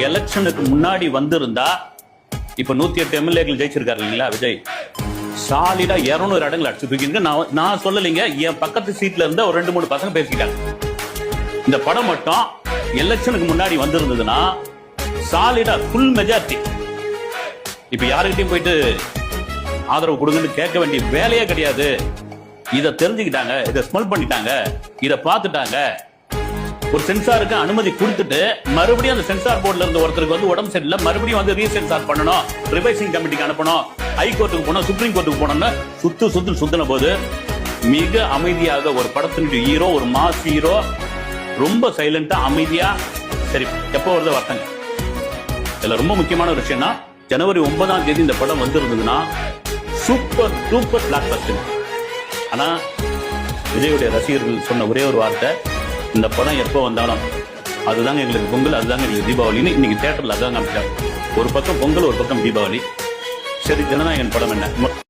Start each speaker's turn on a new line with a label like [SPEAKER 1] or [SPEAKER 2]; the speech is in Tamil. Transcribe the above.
[SPEAKER 1] எலெக்ஷனுக்கு முன்னாடி வந்திருந்தா இப்ப 108 எம்எல்ஏக்கள் ஜெயிச்சிருக்காரு இல்லைங்களா விஜய், சாலிடா 200 இடங்கள் அடிச்சு தூக்கிங்க. நான் சொல்லலைங்க, என் பக்கத்து சீட்ல இருந்த ஒரு 2-3 பசங்க பேசிக்கிட்டாங்க. இந்த படம் மட்டும் எலெக்ஷனுக்கு முன்னாடி வந்திருந்ததுன்னா சாலிடா ஃபுல் மெஜாரிட்டி. இப்ப யாருக்கிட்டையும் போயிட்டு ஆதரவு கொடுங்கன்னு கேட்க வேண்டிய வேலையே கிடையாது. இதை தெரிஞ்சுக்கிட்டாங்க, இதை ஸ்மெல் பண்ணிட்டாங்க, இதை பார்த்துட்டாங்க. ஒரு சென்சாருக்கு அனுமதி கொடுத்துட்டு மறுபடியும் அந்த சென்சார் போர்டுல இருந்த ஒருத்தருக்கு வந்து உடம்பு சரியில்லை, மறுபடியும் வந்து ரீசென்சார் பண்ணணும், ரிவைசிங் கமிட்டிக்கு அனுப்பணும், ஹைகோர்ட்டுக்கு போனோம், சுப்ரீம் கோர்ட்டுக்கு போனோம்னு சுத்தின போது மிக அமைதியாக ஒரு படத்தினுடைய ஹீரோ, ஒரு மாஸ் ஹீரோ ரொம்ப சைலண்டா அமைதியா சரி எப்போ வருது வரட்டங்க. இதுல ரொம்ப முக்கியமான ஒரு விஷயம்னா ஜனவரி 9ஆம் தேதி இந்த படம் வந்திருந்ததுன்னா சூப்பர் டூப்பர் பிளாக் பஸ்டர். ஆனா விஜயுடைய ரசிகர்கள் சொன்ன ஒரே ஒரு வார்த்தை, இந்த படம் எப்போ வந்தாலும் அதுதாங்க எங்களுக்கு பொங்கல், அதுதாங்க எங்களுக்கு தீபாவளின்னு இன்னைக்கு தியேட்டர்ல அதான் காமிச்சாங்க. ஒரு பக்கம் பொங்கல், ஒரு பக்கம் தீபாவளி. சரி, ஜனநாயகன் படம் என்ன?